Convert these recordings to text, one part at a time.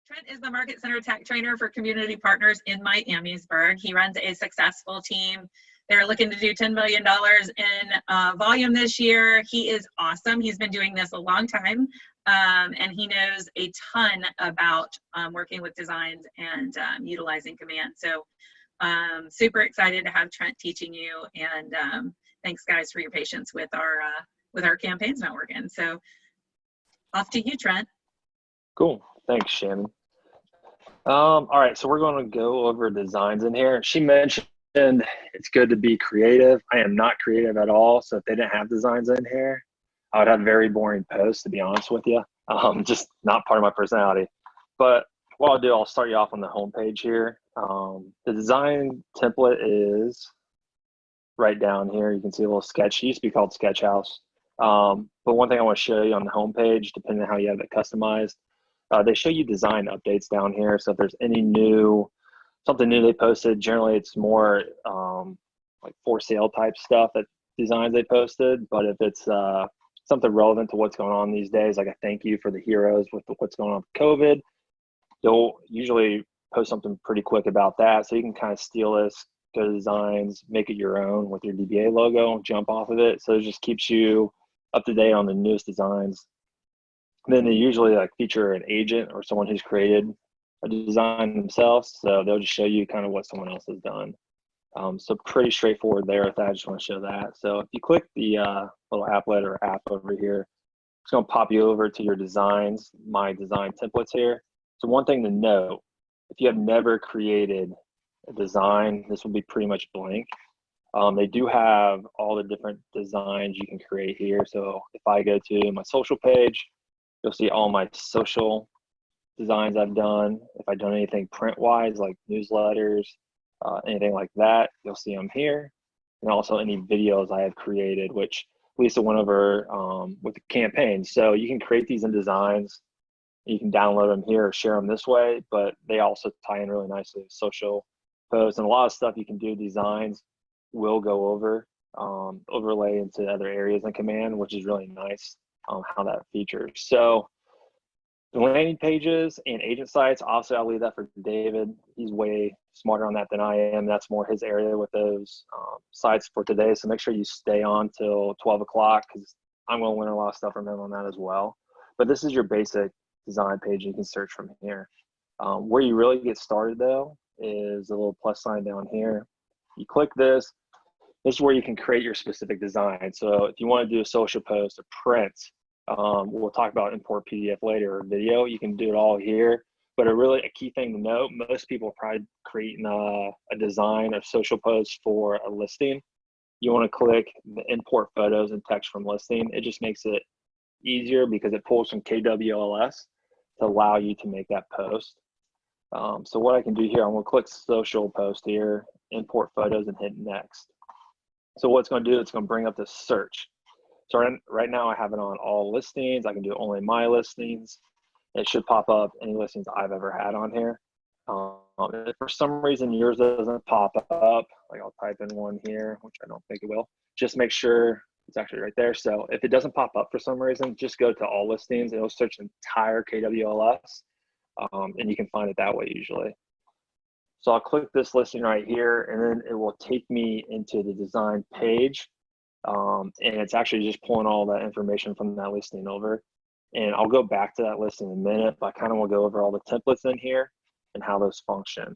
Trent is the Market Center Tech Trainer for Community Partners in Miamisburg. He runs a successful team. They're looking to do $10 million in volume this year. He is awesome. He's been doing this a long time, and he knows a ton about working with designs and utilizing command. So super excited to have Trent teaching you, and thanks guys for your patience with our campaigns not working. So off to you, Trent. Cool. Thanks, Shannon. All right, so we're going to go over designs in here. She mentioned it's good to be creative. I am not creative at all, so if they didn't have designs in here, I would have very boring posts, to be honest with you. Just not part of my personality. But what I'll do, I'll start you off on the home page here. The design template is right down here. You can see a little sketch. It used to be called Sketch House. But one thing I want to show you on the home page, depending on how you have it customized, they show you design updates down here. So if there's any something new they posted, generally it's more like for sale type stuff, that designs they posted. But if it's something relevant to what's going on these days, like a thank you for the heroes with what's going on with COVID, they'll usually post something pretty quick about that. So you can kind of steal this, go to designs, make it your own with your DBA logo, jump off of it. So it just keeps you up to date on the newest designs. And then they usually like feature an agent or someone who's created a design themselves. So they'll just show you kind of what someone else has done. So pretty straightforward there with that. I just want to show that. So if you click the little applet or app over here, it's going to pop you over to your designs, my design templates here. So one thing to note, if you have never created a design, this will be pretty much blank. They do have all the different designs you can create here. So if I go to my social page, you'll see all my social designs I've done. If I've done anything print-wise, like newsletters, anything like that, you'll see them here. And also any videos I have created, which Lisa went over with the campaign. So you can create these in designs. You can download them here or share them this way, but they also tie in really nicely with social posts. And a lot of stuff you can do designs will go over, overlay into other areas in command, which is really nice how that features. So the landing pages and agent sites, obviously I'll leave that for David. He's way smarter on that than I am. That's more his area with those sites for today. So make sure you stay on till 12 o'clock because I'm going to learn a lot of stuff from him on that as well. But this is your basic design page. You can search from here. Where you really get started though is a little plus sign down here. You click this. This is where you can create your specific design. So if you want to do a social post, a print, we'll talk about import PDF later or video, you can do it all here. But a key thing to note, most people are probably creating a design or social post for a listing. You want to click the import photos and text from listing. It just makes it easier because it pulls from KWLS to allow you to make that post. So what I can do here, I'm going to click social post here, import photos, and hit next. So what it's going to do, it's going to bring up this search. So right now I have it on all listings. I can do only my listings. It should pop up any listings I've ever had on here. If for some reason yours doesn't pop up, like I'll type in one here, which I don't think it will, just make sure it's actually right there. So if it doesn't pop up for some reason, just go to all listings. It'll search the entire KWLS, and you can find it that way usually. So I'll click this listing right here, and then it will take me into the design page. And it's actually just pulling all that information from that listing over. And I'll go back to that list in a minute, but I kind of want to go over all the templates in here and how those function.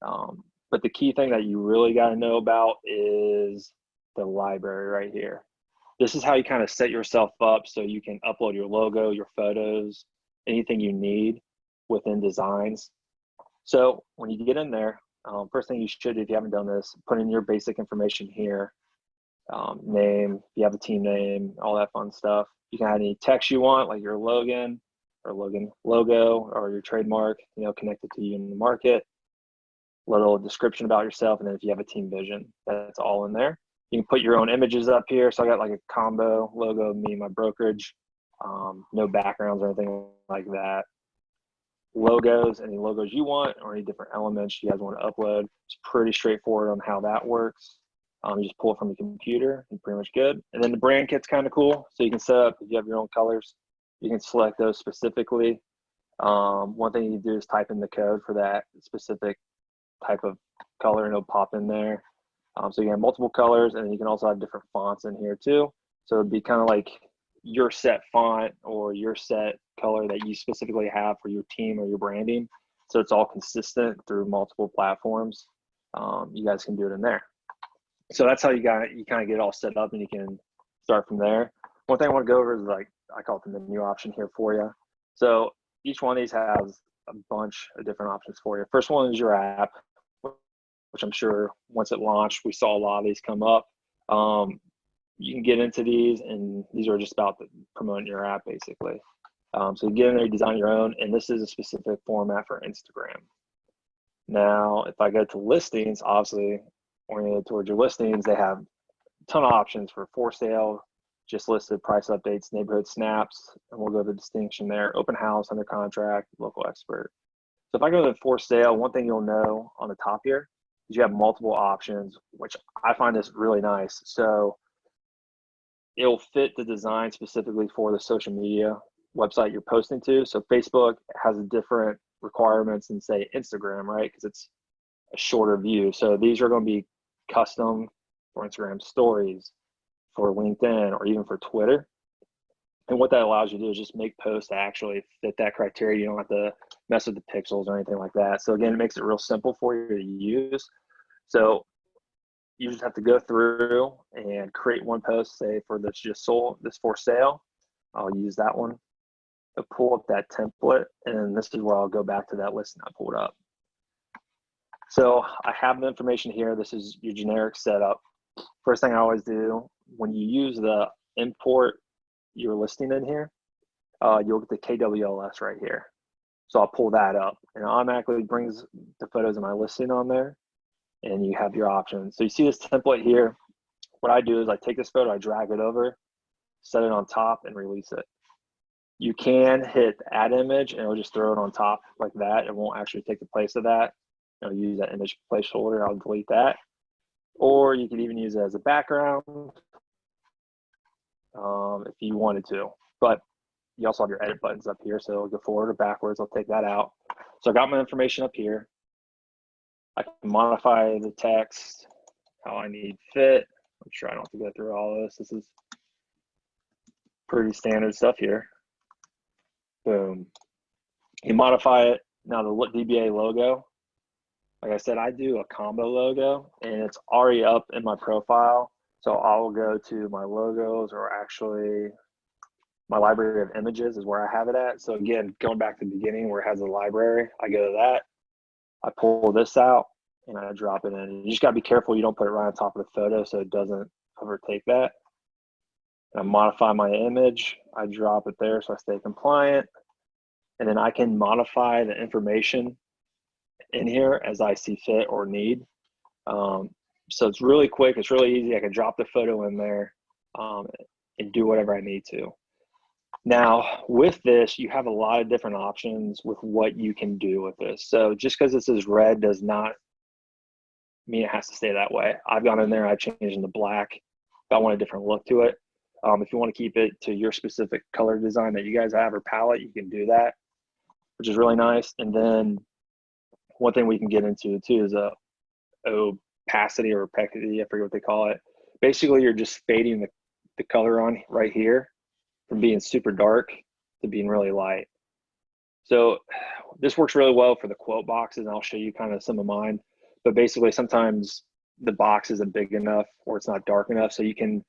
But the key thing that you really got to know about is the library right here. This is how you kind of set yourself up so you can upload your logo, your photos, anything you need within designs. So when you get in there, first thing you should do if you haven't done this, put in your basic information here. Name, if you have a team name, all that fun stuff. You can add any text you want, like your logo or your trademark, connected to you in the market. Little description about yourself, and then if you have a team vision, that's all in there. You can put your own images up here. So I got like a combo logo of me and my brokerage, no backgrounds or anything like that. Logos, any logos you want, or any different elements you guys want to upload. It's pretty straightforward on how that works. You just pull it from the computer and pretty much good. And then the brand kit's kind of cool. So you can set up, if you have your own colors, you can select those specifically. One thing you do is type in the code for that specific type of color and it'll pop in there. So you have multiple colors, and you can also have different fonts in here too. So it'd be kind of like your set font or your set color that you specifically have for your team or your branding. So it's all consistent through multiple platforms. You guys can do it in there. So that's how you kind of get it all set up, and you can start from there. One thing I want to go over is, like, I call it the menu option here for you. So each one of these has a bunch of different options for you. First one is your app, which I'm sure once it launched, we saw a lot of these come up. You can get into these, and these are just about promoting your app, basically. So you get in there, you design your own, and this is a specific format for Instagram. Now, if I go to listings, obviously oriented towards your listings, they have a ton of options for sale, just listed, price updates, neighborhood snaps, and we'll go to the distinction there, open house, under contract, local expert. So if I go to for sale, one thing you'll know on the top here is you have multiple options, which I find this really nice. So it'll fit the design specifically for the social media website you're posting to. So Facebook has different requirements than, say, Instagram, right? Because it's a shorter view. So these are going to be custom for Instagram stories, for LinkedIn, or even for Twitter. And what that allows you to do is just make posts that actually fit that criteria. You don't have to mess with the pixels or anything like that. So again, it makes it real simple for you to use. So you just have to go through and create one post, say for this just sold, this for sale. I'll use that one to pull up that template, and this is where I'll go back to that listing I pulled up. So I have the information here. This is your generic setup. First thing I always do when you use the import your listing in here, you'll get the KWLS right here. So I'll pull that up, and it automatically brings the photos of my listing on there, and you have your options. So you see this template here. What I do is I take this photo, I drag it over, set it on top, and release it. You can hit add image, and it'll just throw it on top like that. It won't actually take the place of that. I'll use that image placeholder. I'll delete that. Or you can even use it as a background if you wanted to. But you also have your edit buttons up here, so go forward or backwards. I'll take that out. So I got my information up here. I can modify the text how I need fit. I'm sure I don't have to go through all this. This is pretty standard stuff here. Boom. You modify it. Now the DBA logo, like I said, I do a combo logo, and it's already up in my profile. So I'll go to my logos, or actually my library of images is where I have it at. So again, going back to the beginning where it has a library, I go to that. I pull this out and I drop it in. You just gotta be careful you don't put it right on top of the photo so it doesn't overtake that. And I modify my image, I drop it there so I stay compliant. And then I can modify the information in here as I see fit or need. So it's really quick, it's really easy. I can drop the photo in there and do whatever I need to. Now, with this, you have a lot of different options with what you can do with this. So just because this is red does not mean it has to stay that way. I've gone in there, I've changed into black. If I want a different look to it. If you want to keep it to your specific color design that you guys have or palette, you can do that, which is really nice. And then one thing we can get into too is opacity or opacity, I forget what they call it. Basically, you're just fading the color on right here from being super dark to being really light. So this works really well for the quote boxes, and I'll show you kind of some of mine. But basically, sometimes the box isn't big enough or it's not dark enough, so you can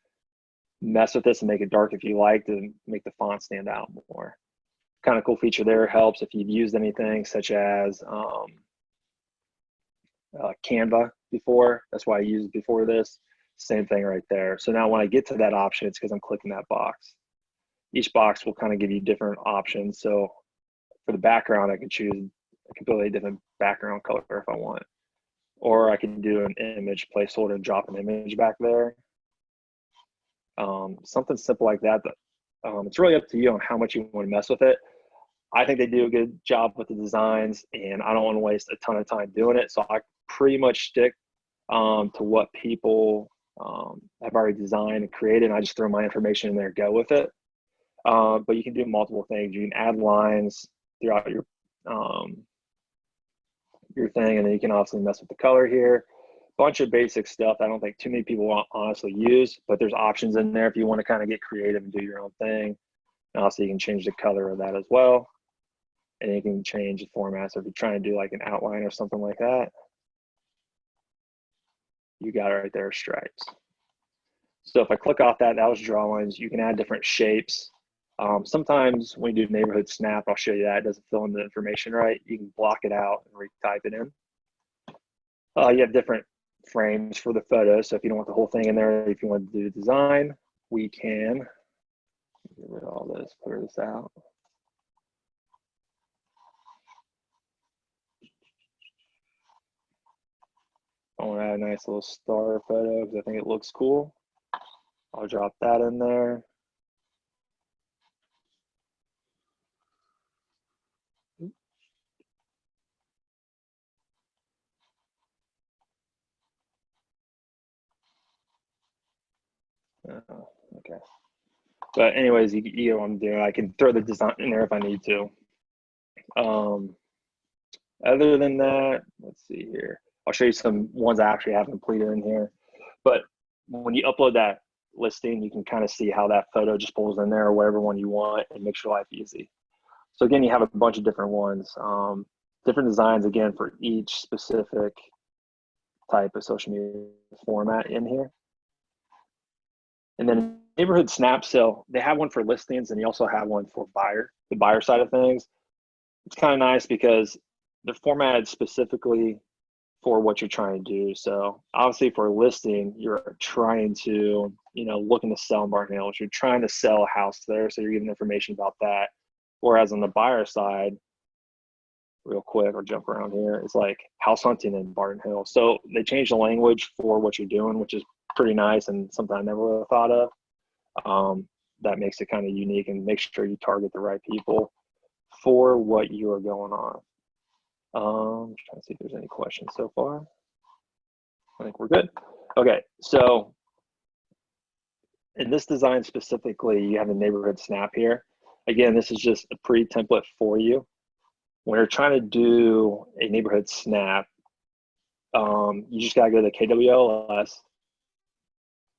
mess with this and make it dark if you like to make the font stand out more. Kind of cool feature there. Helps if you've used anything such as Canva before. That's why I used it before this. Same thing right there. So now when I get to that option, it's because I'm clicking that box. Each box will kind of give you different options. So for the background, I can choose a completely different background color if I want. Or I can do an image placeholder and drop an image back there. Something simple like that. It's really up to you on how much you want to mess with it. I think they do a good job with the designs, and I don't want to waste a ton of time doing it. So I pretty much stick to what people have already designed and created, and I just throw my information in there, go with it. But you can do multiple things. You can add lines. throughout your thing, and then you can obviously mess with the color here. Bunch of basic stuff I don't think too many people honestly use, but there's options in there if you want to kind of get creative and do your own thing. And also you can change the color of that as well. And you can change the format. So if you're trying to do like an outline or something like that, you got it right there, stripes. So if I click off that, that was drawings. You can add different shapes. Sometimes when you do neighborhood snap, I'll show you that it doesn't fill in the information right. You can block it out and retype it in. You have different frames for the photo. So if you don't want the whole thing in there, if you want to do design, we can get rid of all this, clear this out. I want to add a nice little star photo because I think it looks cool. I'll drop that in there. Okay. But anyways, you get what I'm doing. I can throw the design in there if I need to. Other than that, let's see here. I'll show you some ones I actually have completed in here. But when you upload that listing, you can kind of see how that photo just pulls in there or whatever one you want and makes your life easy. So again, you have a bunch of different ones, different designs again for each specific type of social media format in here. And then neighborhood snap sale, they have one for listings and you also have one for the buyer side of things. It's kind of nice because they're formatted specifically for what you're trying to do. So obviously for a listing, you're trying to, looking to sell in Barton Hills, you're trying to sell a house there. So you're giving information about that. Whereas on the buyer side, real quick, or jump around here, it's like house hunting in Barton Hills. So they changed the language for what you're doing, which is pretty nice and something I never would have thought of. That makes it kind of unique and make sure you target the right people for what you are going on. Trying to see if there's any questions so far. I think we're good. Okay, so in this design specifically, you have a neighborhood snap here. Again, this is just a pre-template for you. When you're trying to do a neighborhood snap, you just gotta go to KWLS,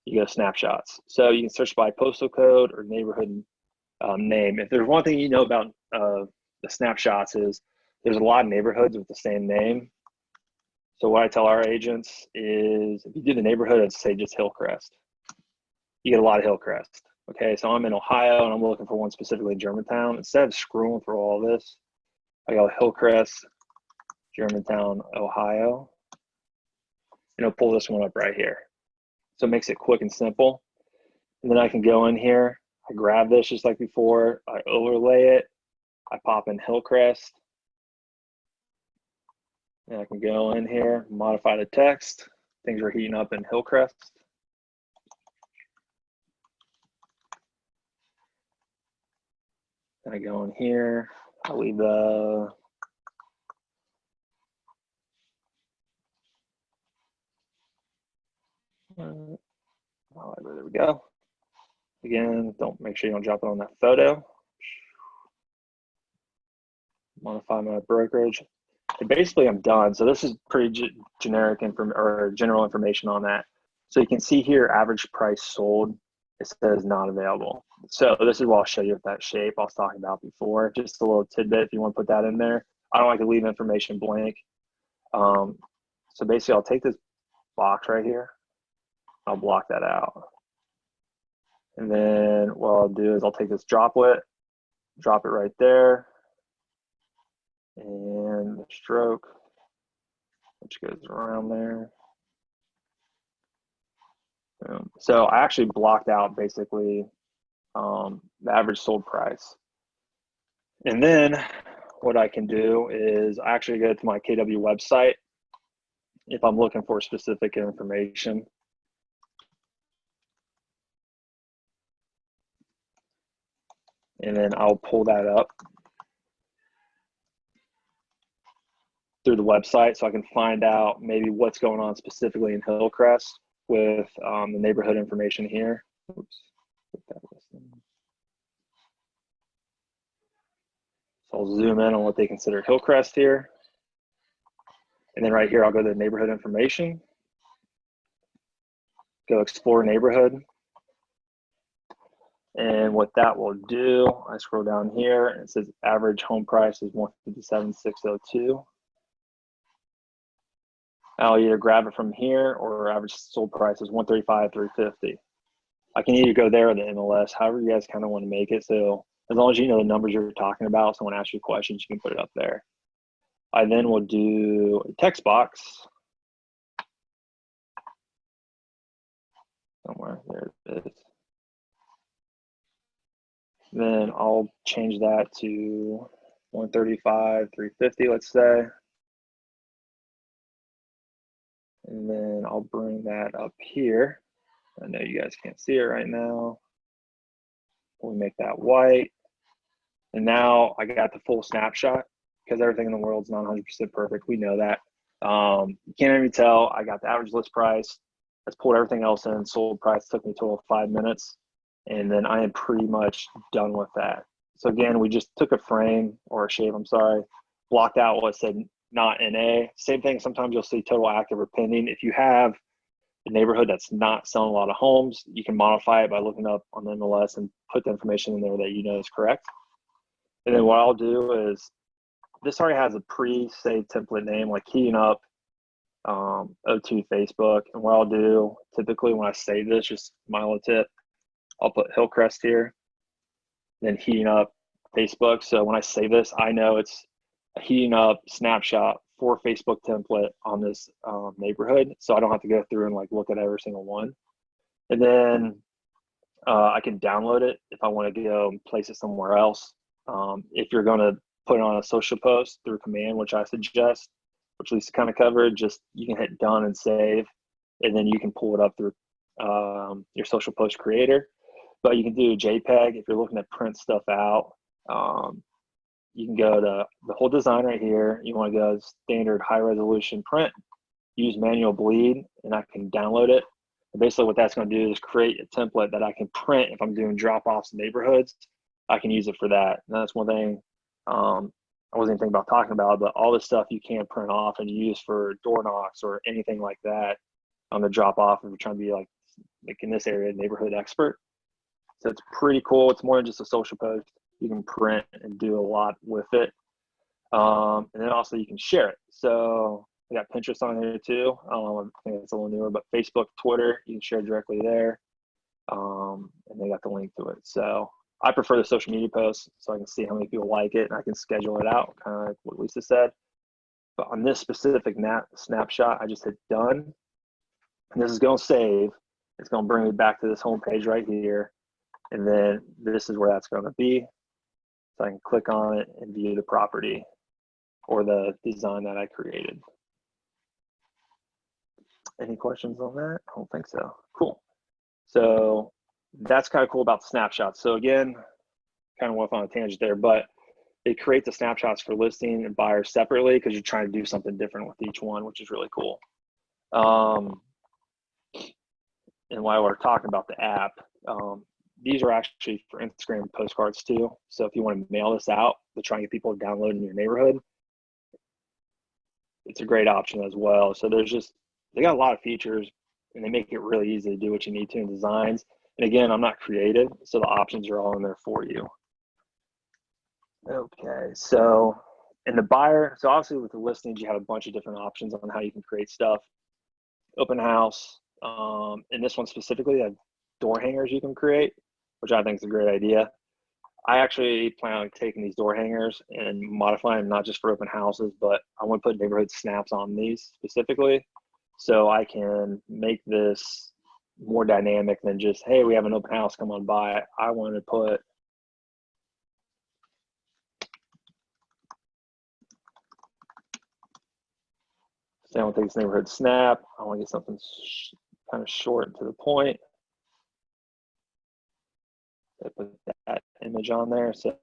you go to snapshots. So you can search by postal code or neighborhood name. If there's one thing you know about the snapshots is there's a lot of neighborhoods with the same name. So what I tell our agents is if you do the neighborhood, I'd say just Hillcrest. You get a lot of Hillcrest. Okay, so I'm in Ohio and I'm looking for one specifically Germantown. Instead of scrolling through all this, I go Hillcrest, Germantown, Ohio, and it'll pull this one up right here. So it makes it quick and simple. And then I can go in here, I grab this just like before, I overlay it, I pop in Hillcrest, and I can go in here, modify the text. Things are heating up in Hillcrest. Then I go in here, I'll leave the oh, there we go. Again, make sure you don't drop it on that photo. Modify my brokerage. And basically, I'm done. So this is pretty generic or general information on that. So you can see here, average price sold. It says not available. So this is what I'll show you with that shape I was talking about before. Just a little tidbit if you want to put that in there. I don't like to leave information blank. So basically, I'll take this box right here. I'll block that out. And then what I'll do is I'll take this droplet, drop it right there. And the stroke, which goes around there. So I actually blocked out basically the average sold price. And then what I can do is I actually go to my KW website if I'm looking for specific information. And then I'll pull that up through the website so I can find out maybe what's going on specifically in Hillcrest with the neighborhood information here. Oops. So I'll zoom in on what they consider Hillcrest here. And then right here, I'll go to neighborhood information, go explore neighborhood. And what that will do, I scroll down here and it says average home price is 157,602. I'll either grab it from here or average sold price is 135,350. I can either go there or the MLS, however you guys kind of want to make it. So as long as you know the numbers you're talking about, someone asks you questions, you can put it up there. I then will do a text box. Somewhere, there it is. Then I'll change that to 135,350, let's say. And then I'll bring that up here. I know you guys can't see it right now. We'll make that white. And now I got the full snapshot because everything in the world is not 100% perfect. We know that. You can't even tell. I got the average list price. Let's pull everything else in. Sold price took me a total of 5 minutes. And then I am pretty much done with that. So again, we just took a frame or a shape, I'm sorry, blocked out what said not NA. Same thing, sometimes you'll see total active or pending. If you have a neighborhood that's not selling a lot of homes, you can modify it by looking up on the MLS and put the information in there that you know is correct. And then what I'll do is, this already has a pre-saved template name like heating up O2 Facebook. And what I'll do typically when I save this, just my little tip, I'll put Hillcrest here, then heating up Facebook. So when I save this, I know it's a heating up snapshot for Facebook template on this neighborhood. So I don't have to go through and like look at every single one. And then I can download it if I want to go and place it somewhere else. If you're going to put it on a social post through command, which I suggest, which Lisa kind of covered, just you can hit done and save, and then you can pull it up through your social post creator. But you can do JPEG if you're looking to print stuff out. You can go to the whole design right here. You want to go standard high resolution print, use manual bleed, and I can download it. And basically what that's going to do is create a template that I can print if I'm doing drop-offs in neighborhoods. I can use it for that. And that's one thing I wasn't even thinking about talking about, but all this stuff you can print off and use for door knocks or anything like that on the drop-off if you're trying to be like in this area, neighborhood expert. So it's pretty cool. It's more than just a social post. You can print and do a lot with it. And then also you can share it. So I got Pinterest on here too. I think it's a little newer, but Facebook, Twitter, you can share directly there. And they got the link to it. So I prefer the social media posts so I can see how many people like it and I can schedule it out, kind of like what Lisa said. But on this specific snapshot, I just hit done. And this is going to save. It's going to bring me back to this home page right here. And then this is where that's going to be. So I can click on it and view the property or the design that I created. Any questions on that? I don't think so. Cool. So that's kind of cool about the snapshots. So again, kind of went on a tangent there, but it creates the snapshots for listing and buyers separately because you're trying to do something different with each one, which is really cool. And while we're talking about the app, these are actually for Instagram postcards too. So if you want to mail this out to try and get people to download in your neighborhood, it's a great option as well. So they got a lot of features and they make it really easy to do what you need to in designs. And again, I'm not creative, so the options are all in there for you. Okay, so in the buyer, so obviously with the listings, you have a bunch of different options on how you can create stuff. Open house, in this one specifically, you have door hangers you can create, which I think is a great idea. I actually plan on taking these door hangers and modifying them not just for open houses, but I want to put neighborhood snaps on these specifically so I can make this more dynamic than just, hey, we have an open house, come on by. I want to put I don't think it's neighborhood snap. I want to get something kind of short and to the point. I put that image on there. So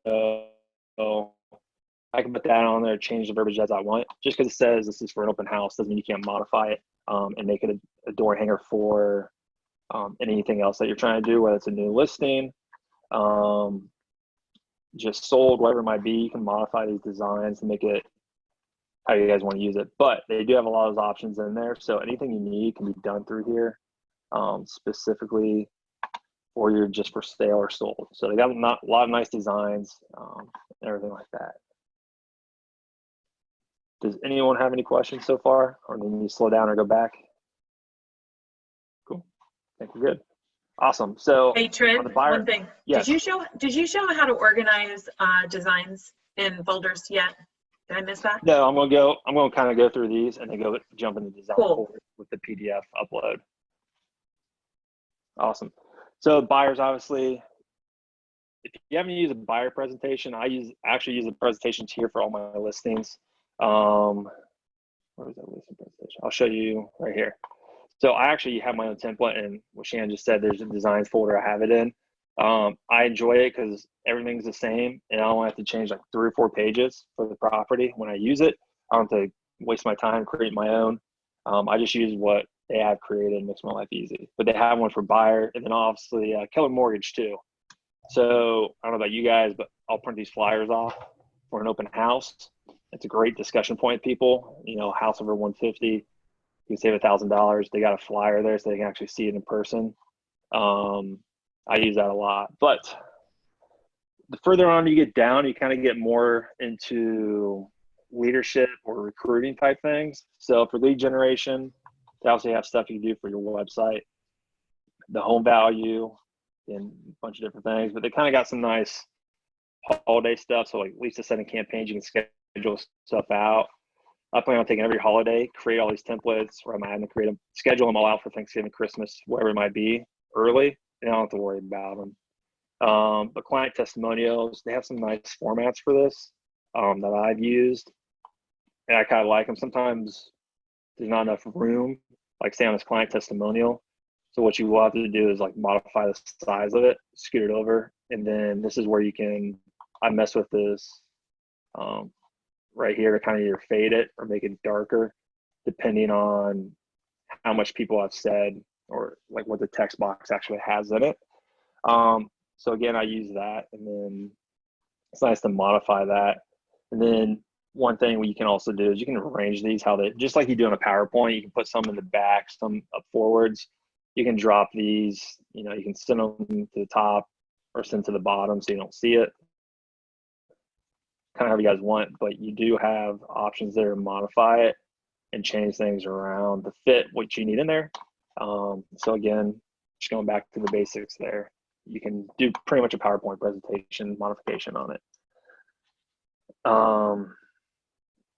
I can put that on there, change the verbiage as I want. Just because it says this is for an open house doesn't mean you can't modify it and make it a door hanger for anything else that you're trying to do, whether it's a new listing. just sold, whatever it might be. You can modify these designs to make it how you guys want to use it. But they do have a lot of those options in there. So anything you need can be done through here, specifically for your just for sale or sold. So they got a lot of nice designs and everything like that. Does anyone have any questions so far, or need me to slow down or go back? Cool. I think we're good. Awesome. So hey Trent, one thing. Yes. Did you show how to organize designs in folders yet? Did I miss that? No, I'm gonna kind of go through these and then jump into design folder with the PDF upload. Awesome. So buyers, obviously, if you haven't used a buyer presentation, I actually use the presentations here for all my listings. Where is that listing presentation? I'll show you right here. So I actually have my own template, and what Shannon just said, there's a designs folder I have it in. I enjoy it because everything's the same, and I don't have to change like 3 or 4 pages for the property when I use it. I don't have to waste my time creating my own. I just use what they have created and makes my life easy. But they have one for buyer, and then obviously Keller Mortgage too. So I don't know about you guys, but I'll print these flyers off for an open house. It's a great discussion point, people. You know, house over 150, you can save $1,000. They got a flyer there so they can actually see it in person. I use that a lot. But the further on you get down, you kind of get more into leadership or recruiting type things. So for lead generation, they also have stuff you can do for your website, the home value, and a bunch of different things. But they kind of got some nice holiday stuff. So like Lisa setting campaigns, you can schedule stuff out. I plan on taking every holiday, create all these templates where I'm having to create them, schedule them all out for Thanksgiving, Christmas, whatever it might be, early, and I don't have to worry about them. But client testimonials, they have some nice formats for this that I've used, and I kind of like them. Sometimes there's not enough room, like say on this client testimonial. So what you will have to do is like modify the size of it, scoot it over, and then this is where you can, I mess with this right here to kind of either fade it or make it darker, depending on how much people have said or like what the text box actually has in it. So again, I use that, and then it's nice to modify that. And then one thing you can also do is you can arrange these how they, just like you do on a PowerPoint, you can put some in the back, some up forwards. You can drop these, you know, you can send them to the top or send to the bottom so you don't see it. Kind of how you guys want, but you do have options there to modify it and change things around to fit what you need in there. So again, just going back to the basics there, you can do pretty much a PowerPoint presentation modification on it.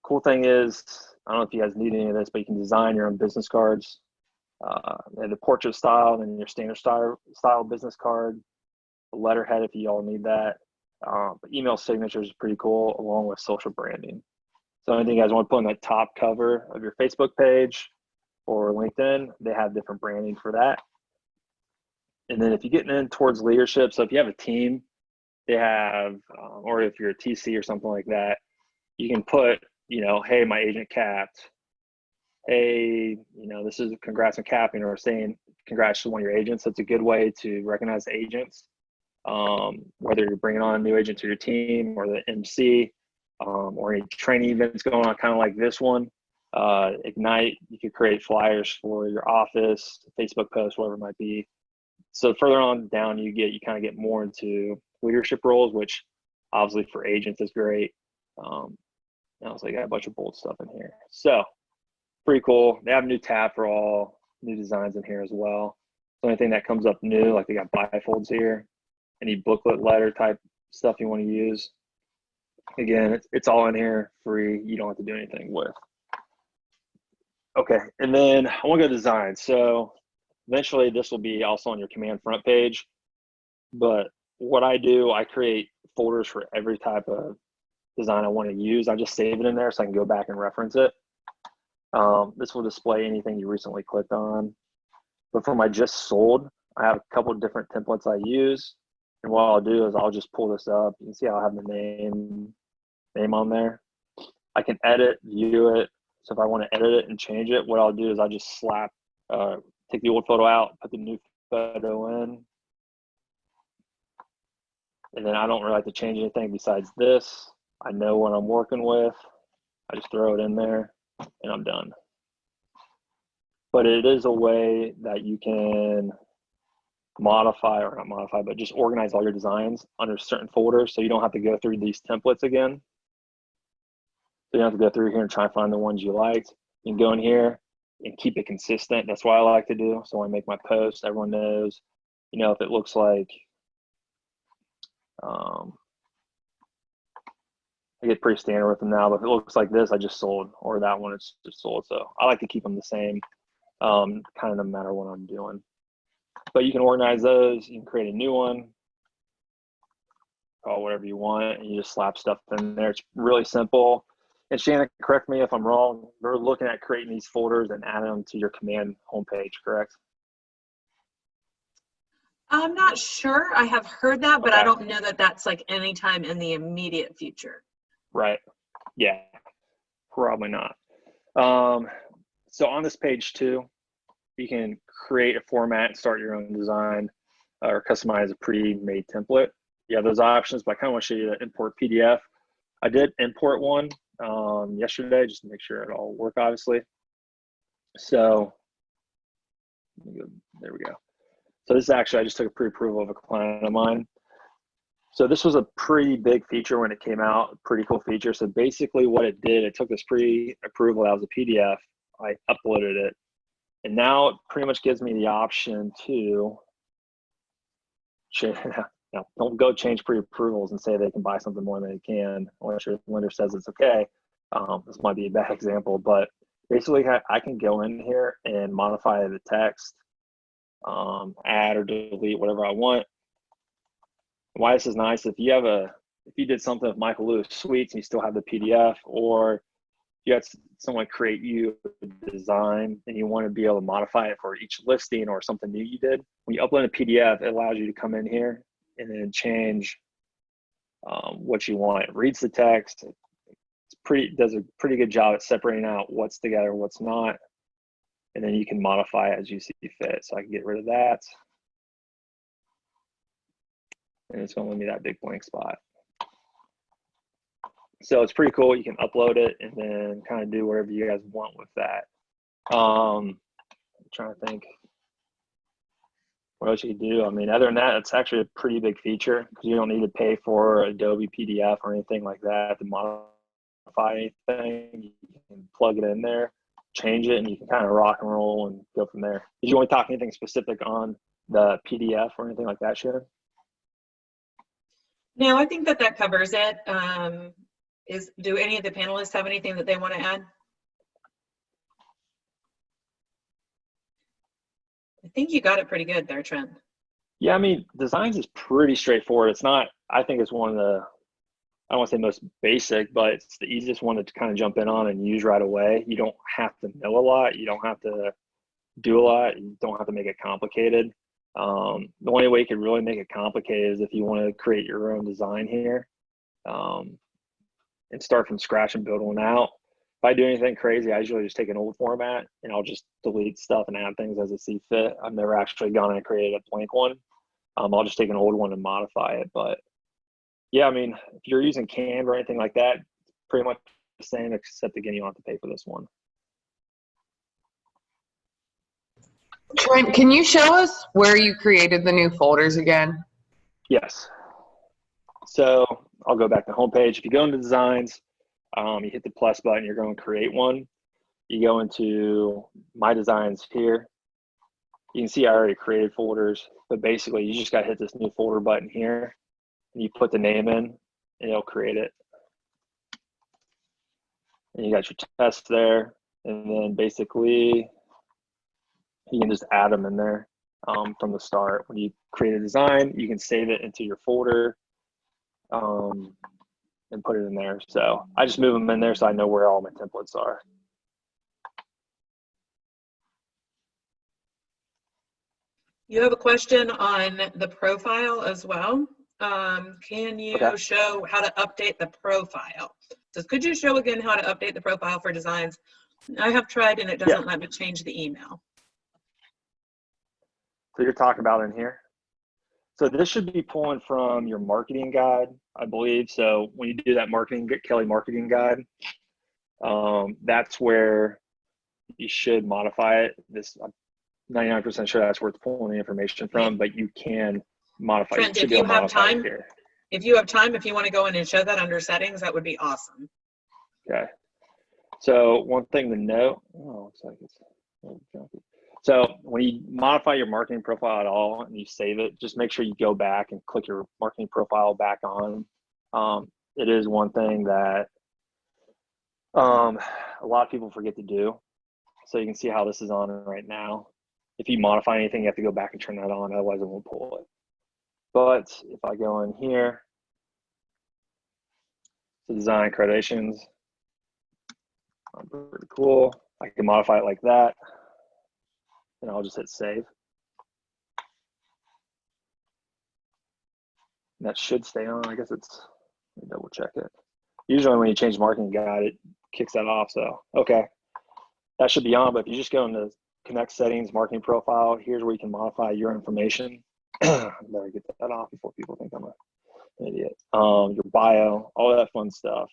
Cool thing is, I don't know if you guys need any of this, but you can design your own business cards. They have the portrait style and then your standard style business card, a letterhead if you all need that. But email signatures is pretty cool, along with social branding. So anything you guys want to put on the top cover of your Facebook page or LinkedIn, they have different branding for that. And then if you're getting in towards leadership, so if you have a team, they have, or if you're a TC or something like that, you can put, you know, hey, my agent capped. Hey, you know, this is congrats on capping, or saying congrats to one of your agents. That's a good way to recognize agents. Whether you're bringing on a new agent to your team or the MC, or any training events going on, kind of like this one, Ignite, you could create flyers for your office, Facebook posts, whatever it might be. So further on down you kind of get more into leadership roles, which obviously for agents is great. Also you got a bunch of bold stuff in here. So pretty cool. They have a new tab for all new designs in here as well. So anything that comes up new, like they got bifolds here, any booklet letter type stuff you want to use. Again, it's all in here, free. You don't have to do anything with. Okay, and then I want to go design. So eventually this will be also on your command front page. But what I do, I create folders for every type of design I want to use. I just save it in there so I can go back and reference it. This will display anything you recently clicked on. But for my just sold, I have a couple of different templates I use. And what I'll do is I'll just pull this up. You can see I'll have the name on there. I can edit, view it. So if I want to edit it and change it, what I'll do is I'll just take the old photo out, put the new photo in. And then I don't really like to change anything besides this. I know what I'm working with. I just throw it in there and I'm done. But it is a way that you can modify, or not modify, but just organize all your designs under certain folders so you don't have to go through these templates again. So you don't have to go through here and try and find the ones you liked. You can go in here and keep it consistent. That's what I like to do. So when I make my post, everyone knows, you know, if it looks like, I get pretty standard with them now, but if it looks like this, I just sold, or that one, it's just sold. So I like to keep them the same, kind of no matter what I'm doing. But you can organize those. You can create a new one, call whatever you want, and you just slap stuff in there. It's really simple. And Shannon, correct me if I'm wrong. We're looking at creating these folders and adding them to your command homepage, correct? I'm not sure. I have heard that, but Okay. I don't know that that's like anytime in the immediate future. Right. Yeah, probably not. So on this page too, you can create a format and start your own design or customize a pre-made template. You have those options, but I kind of want to show you the import PDF. I did import one yesterday just to make sure it all worked, obviously. So there we go. So this is actually, I just took a pre-approval of a client of mine. So this was a pretty big feature when it came out, pretty cool feature. So basically what it did, it took this pre-approval, that was a PDF, I uploaded it, and now it pretty much gives me the option to change. Now, don't go change pre-approvals and say they can buy something more than they can, unless your lender says it's okay. This might be a bad example, but basically I can go in here and modify the text, add or delete whatever I want. Why this is nice, if you did something with Michael Lewis Suites and you still have the PDF, or you had someone create you a design and you want to be able to modify it for each listing or something new you did, when you upload a PDF, it allows you to come in here and then change what you want. It reads the text. Does a pretty good job at separating out what's together, what's not, and then you can modify it as you see fit. So I can get rid of that. And it's going to leave me that big blank spot. So it's pretty cool. You can upload it and then kind of do whatever you guys want with that. I'm trying to think what else you can do. I mean, other than that, it's actually a pretty big feature because you don't need to pay for Adobe PDF or anything like that to modify anything. You can plug it in there, change it, and you can kind of rock and roll and go from there. Did you want to talk anything specific on the PDF or anything like that, Shannon? No, I think that covers it. Do any of the panelists have anything that they want to add? I think you got it pretty good there, Trent. Yeah, I mean, designs is pretty straightforward. It's not, I think it's one of the, I don't want to say most basic, but it's the easiest one to kind of jump in on and use right away. You don't have to know a lot. You don't have to do a lot. You don't have to make it complicated. The only way you can really make it complicated is if you want to create your own design here and start from scratch and build one out. If I do anything crazy, I usually just take an old format and I'll just delete stuff and add things as I see fit. I've never actually gone and created a blank one. I'll just take an old one and modify it. But yeah, I mean, if you're using Canva or anything like that, it's pretty much the same, except again, you don't have to pay for this one. Trent, can you show us where you created the new folders again? Yes. So I'll go back to homepage. If you go into designs, you hit the plus button, you're going to create one. You go into my designs here. You can see I already created folders, but basically you just got to hit this new folder button here and you put the name in and it'll create it. And you got your test there. And then basically you can just add them in there from the start. When you create a design, you can save it into your folder and put it in there. So I just move them in there so I know where all my templates are. You have a question on the profile as well. Can you show how to update the profile? So could you show again how to update the profile for designs? I have tried and it doesn't let me change the email. So you're talking about in here. So this should be pulling from your marketing guide, I believe. So when you do that Kelly marketing guide, that's where you should modify it. I'm 99% sure that's where it's pulling the information from, but you can modify it. Trent, if you have time, if you want to go in and show that under settings, that would be awesome. Okay. So one thing to note, looks like it's a little junky. So when you modify your marketing profile at all and you save it, just make sure you go back and click your marketing profile back on. It is one thing that a lot of people forget to do. So you can see how this is on right now. If you modify anything, you have to go back and turn that on, otherwise it won't pull it. But if I go in here to design accreditations, pretty cool. I can modify it like that, and I'll just hit save. And that should stay on. I guess let me double check it. Usually when you change marketing guide, it kicks that off. So, okay, that should be on. But if you just go into connect settings, marketing profile, here's where you can modify your information. Better get that off before people think I'm an idiot. Your bio, all that fun stuff.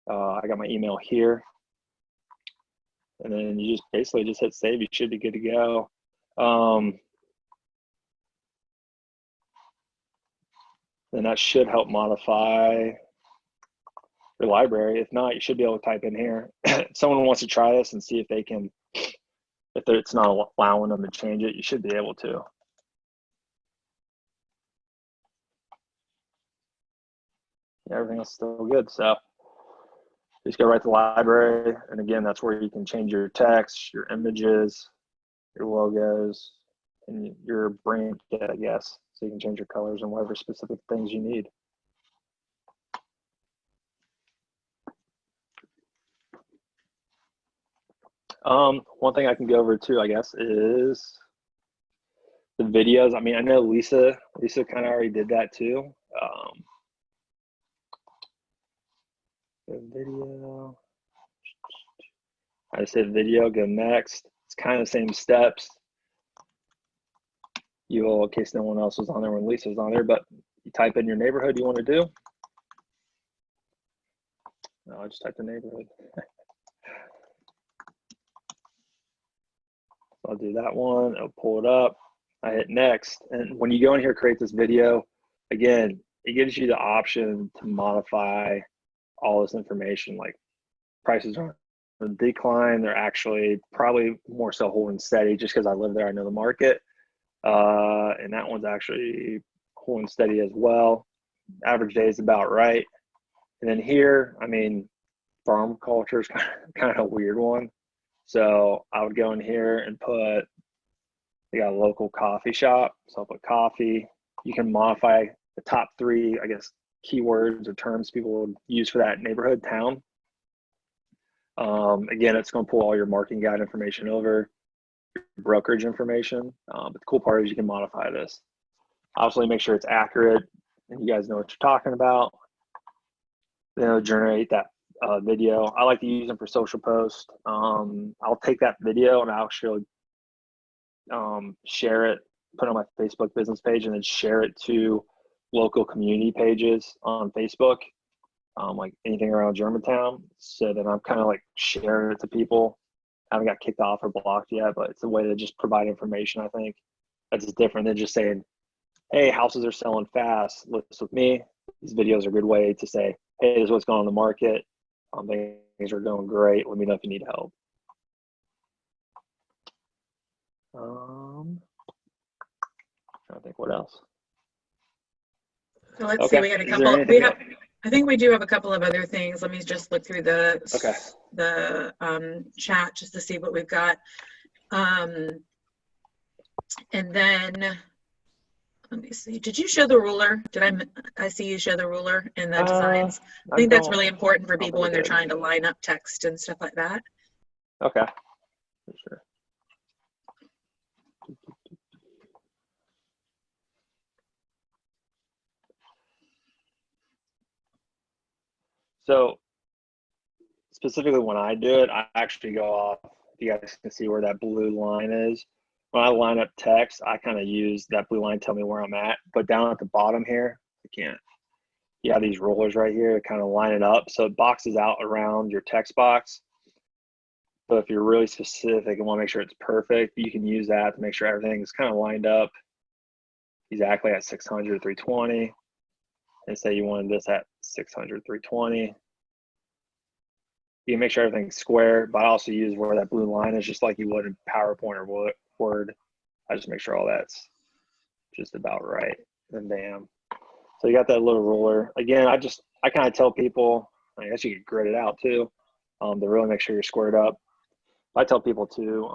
I got my email here. And then you just basically just hit save. You should be good to go. And that should help modify your library. If not, you should be able to type in here. If someone wants to try this and see if they can, if it's not allowing them to change it, you should be able to. Yeah, everything else is still good. So just go right to the library. And again, that's where you can change your text, your images, your logos, and your brand kit, I guess. So you can change your colors and whatever specific things you need. One thing I can go over too, I guess, is the videos. I mean, I know Lisa kind of already did that too. The video. I just hit video, go next. It's kind of the same steps. You will, in case no one else was on there when Lisa was on there, but you type in your neighborhood you want to do. No, I just typed the neighborhood. So I'll do that one. I'll pull it up. I hit next. And when you go in here, create this video, again, it gives you the option to modify all this information. Like prices are on a decline. They're actually probably more so holding steady just because I live there. I know the market. And that one's actually holding steady as well. Average day is about right. And then here, I mean, farm culture is kind of a weird one. So I would go in here and put, they got a local coffee shop. So I'll put coffee. You can modify the top 3, I guess, keywords or terms people would use for that neighborhood, town. Again, it's going to pull all your marketing guide information over, your brokerage information. But the cool part is you can modify this. Obviously, make sure it's accurate and you guys know what you're talking about. Then it'll generate that video. I like to use them for social posts. I'll take that video and I'll actually share it, put it on my Facebook business page, and then share it to local community pages on Facebook, like anything around Germantown. So then I'm kind of like sharing it to people. I haven't got kicked off or blocked yet, but it's a way to just provide information. I think that's different than just saying, hey, houses are selling fast, list with me. These videos are a good way to say, hey, this is what's going on in the market. Things are going great. Let me know if you need help. I think what else. So let's see. We had a couple. I think we do have a couple of other things. Let me just look through the chat just to see what we've got. And then let me see. Did you show the ruler? Did I see you show the ruler in the designs? I think that's really important for people when they're trying to line up text and stuff like that. Okay, for sure. So specifically when I do it, I actually go off, you guys can see where that blue line is. when I line up text, I kind of use that blue line, tell me where I'm at. But down at the bottom here, I can't. You have these rollers right here to kind of line it up. So it boxes out around your text box. But if you're really specific and want to make sure it's perfect, you can use that to make sure everything is kind of lined up exactly at 600, 320. And say you wanted this at 600, 320. You can make sure everything's square, but I also use where that blue line is, just like you would in PowerPoint or Word. I just make sure all that's just about right. And bam. So you got that little ruler. Again, I kind of tell people, I guess you could grid it out too, to really make sure you're squared up. I tell people too,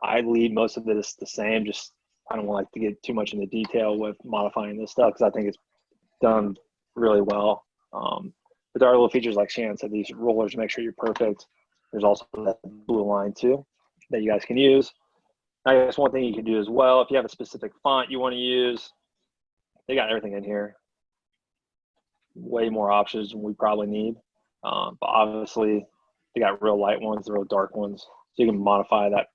I leave most of this the same. Just I don't like to get too much into detail with modifying this stuff because I think it's done really well. But there are little features like Shannon said, these rollers make sure you're perfect. There's also that blue line too that you guys can use. I guess one thing you can do as well, if you have a specific font you want to use, they got everything in here. Way more options than we probably need. But obviously, they got real light ones, the real dark ones. So you can modify that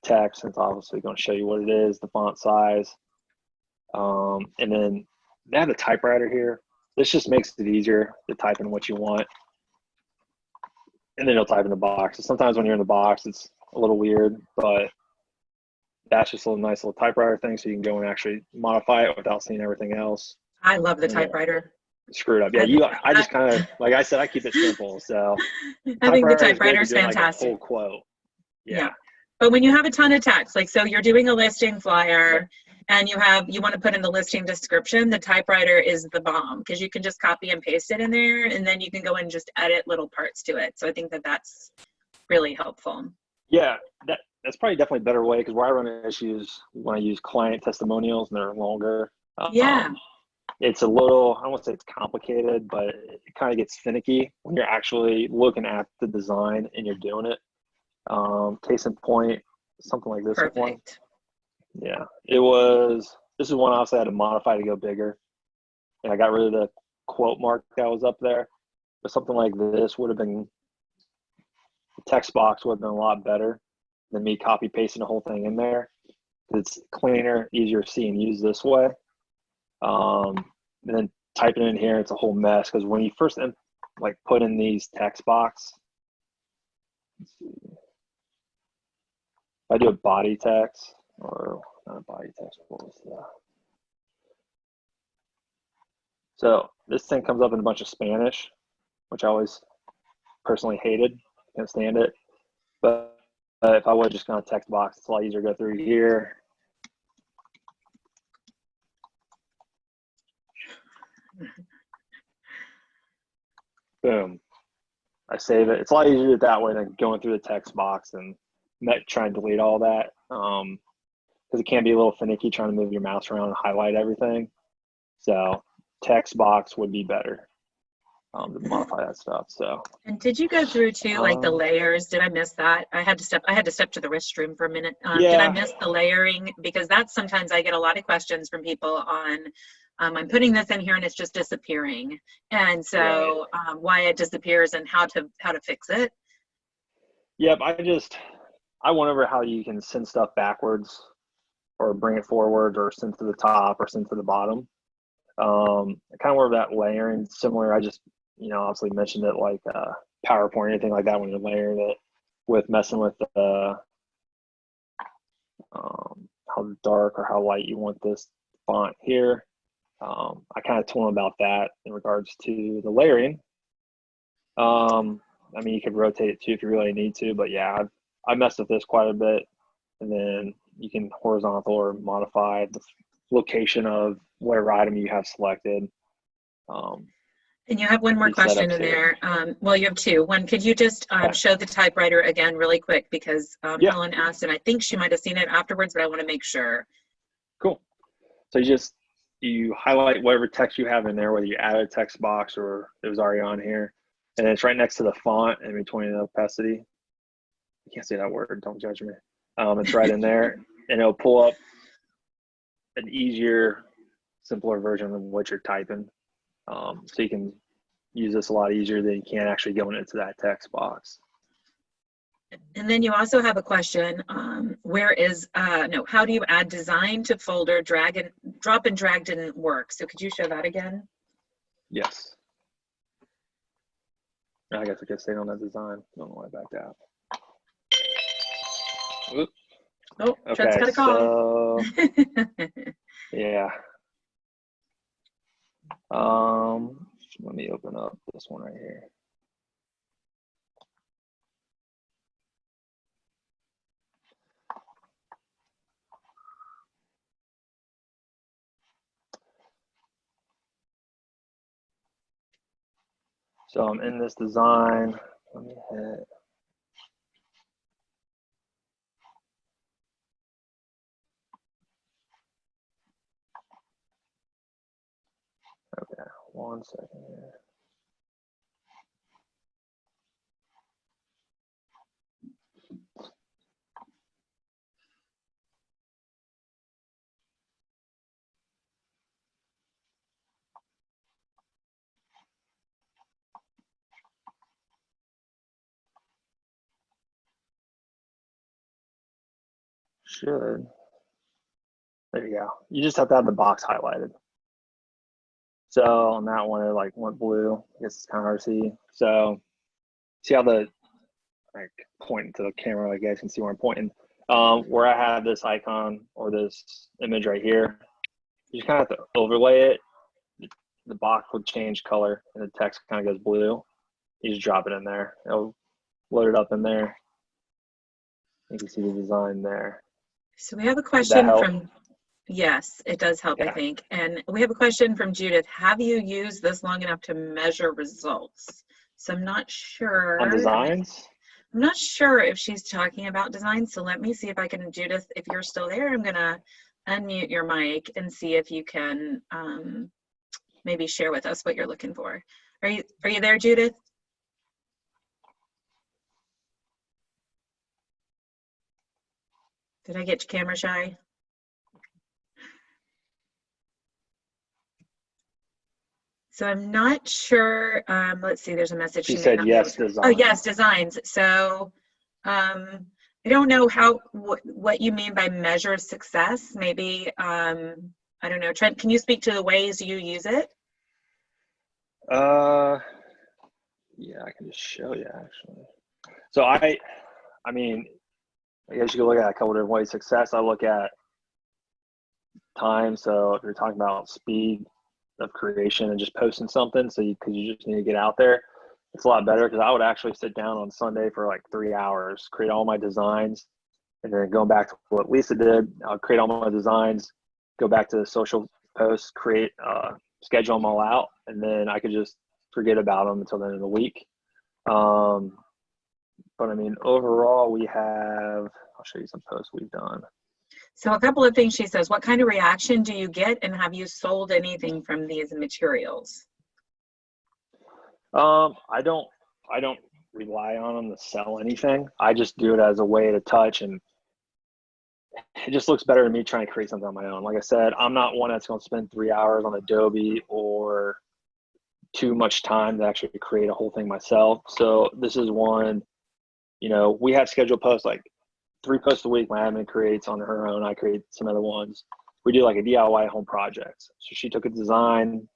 text. It's obviously going to show you what it is, the font size. And then they have the typewriter here. This just makes it easier to type in what you want. And then you'll type in the box. So sometimes when you're in the box, it's a little weird, but that's just a nice little typewriter thing. So you can go and actually modify it without seeing everything else. I love the typewriter. Screwed up. Yeah, I just kind of, like I said, I keep it simple. So I think the typewriter is fantastic. Like a full quote. Yeah. But when you have a ton of text, like, so you're doing a listing flyer and you want to put in the listing description, the typewriter is the bomb because you can just copy and paste it in there and then you can go and just edit little parts to it. So I think that's really helpful. Yeah, that's probably definitely a better way because where I run into issues when I use client testimonials and they're longer. It's a little, I don't want to say it's complicated, but it kind of gets finicky when you're actually looking at the design and you're doing it. Case in point, something like this one. Yeah, this is one obviously I had to modify to go bigger. And I got rid of the quote mark that was up there. But something like this would have been, the text box would have been a lot better than me copy pasting the whole thing in there. It's cleaner, easier to see and use this way. And then typing in here, it's a whole mess because when you first put in these text box, let's see. If I do a body text or not a body text, what was that? So this thing comes up in a bunch of Spanish, which I always personally hated, can't stand it. But if I would just kind of text box, it's a lot easier to go through here. Boom. I save it. It's a lot easier to do it that way than going through the text box and trying to delete all that. Because it can be a little finicky trying to move your mouse around and highlight everything. So text box would be better to modify that stuff. So. And did you go through too, like the layers? Did I miss that? I had to step to the restroom for a minute. Did I miss the layering? Because that's sometimes I get a lot of questions from people on, I'm putting this in here and it's just disappearing. And so why it disappears and how to fix it. Yep, I went over how you can send stuff backwards or bring it forward or send to the top or send to the bottom. I kind of went over that layering similar. I just, obviously mentioned it like PowerPoint or anything like that when you're layering it with messing with the how dark or how light you want this font here. I kind of told them about that in regards to the layering. I mean, you could rotate it too if you really need to, but yeah, I messed with this quite a bit. And then you can horizontal or modify the location of whatever item you have selected. And you have one more question in there. Well, you have two. One, could you just show the typewriter again really quick because Helen asked, and I think she might have seen it afterwards, but I want to make sure. Cool. So you highlight whatever text you have in there, whether you added a text box or it was already on here. And then it's right next to the font in between the opacity. I can't say that word, don't judge me. It's right in there and it'll pull up an easier, simpler version of what you're typing. So you can use this a lot easier than you can actually going into that text box. And then you also have a question, how do you add design to folder? Drop and drag didn't work. So could you show that again? Yes. I guess I could stay on that design. I don't know why I backed out. Oop. Oh, Trent's got a call. So, yeah. Let me open up this one right here. So I'm in this design. Let me hit. Okay, 1 second here. Should. There you go. You just have to have the box highlighted. So on that one, it like went blue. I guess it's kind of hard to see. So see how the like pointing to the camera, I guess you can see where I'm pointing. Where I have this icon or this image right here, you just kind of have to overlay it. The box will change color and the text kind of goes blue. You just drop it in there. It'll load it up in there. You can see the design there. So we have a question help? from, yes, it does help, Yeah. I think. And we have a question from Judith. Have you used this long enough to measure results? So I'm not sure. On designs? I'm not sure if she's talking about design. So let me see if I can, Judith, if you're still there, I'm gonna unmute your mic and see if you can maybe share with us what you're looking for. Are you there, Judith? Did I get you camera shy? So I'm not sure. Let's see, there's a message. She may said not yes, be able to- design. Oh, yes, designs. So I don't know what you mean by measure success. Maybe, I don't know. Trent, can you speak to the ways you use it? Yeah, I can just show you actually. So I mean, I guess you could look at a couple different ways. Success, I look at time. So if you're talking about speed of creation and just posting something, so because you just need to get out there, it's a lot better. Because I would actually sit down on Sunday for like 3 hours, create all my designs, and then going back to what Lisa did, I'll create all my designs, go back to the social posts, create, schedule them all out, and then I could just forget about them until the end of the week. But I mean, overall, we have, I'll show you some posts we've done. So a couple of things she says. What kind of reaction do you get, and have you sold anything from these materials? I don't rely on them to sell anything. I just do it as a way to touch, and it just looks better to me trying to create something on my own. Like I said, I'm not one that's going to spend 3 hours on Adobe or too much time to actually create a whole thing myself. So this is one, you know, we have scheduled posts, like 3 posts a week my admin creates on her own. I create some other ones. We do like a DIY home project. So she took a design,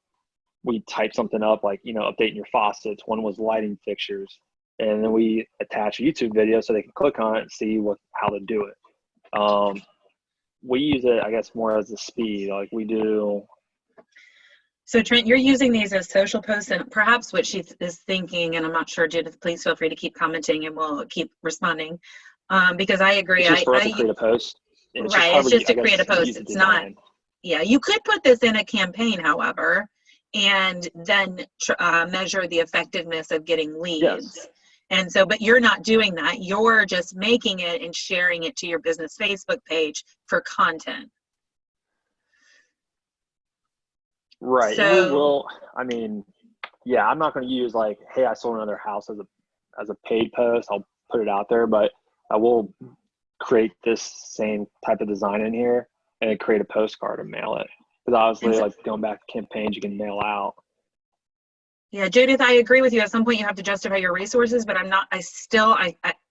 we typed something up, like, you know, updating your faucets. One was lighting fixtures. And then we attach a YouTube video so they can click on it and see how to do it. We use it, I guess, more as a speed. Like we do. So Trent, you're using these as social posts, and perhaps what she is thinking, and I'm not sure, Judith, please feel free to keep commenting and we'll keep responding. Because I agree. It's just for us to create a post. Right, it's just to create a post. It's not, yeah, you could put this in a campaign, however, and then measure the effectiveness of getting leads. Yes. And so, but you're not doing that. You're just making it and sharing it to your business Facebook page for content. Right. So, well, I mean, yeah, I'm not going to use like, hey, I sold another house as a paid post. I'll put it out there, but I will create this same type of design in here and create a postcard and mail it. Because obviously, like going back to campaigns, you can mail out. Yeah, Judith, I agree with you. At some point, you have to justify your resources, but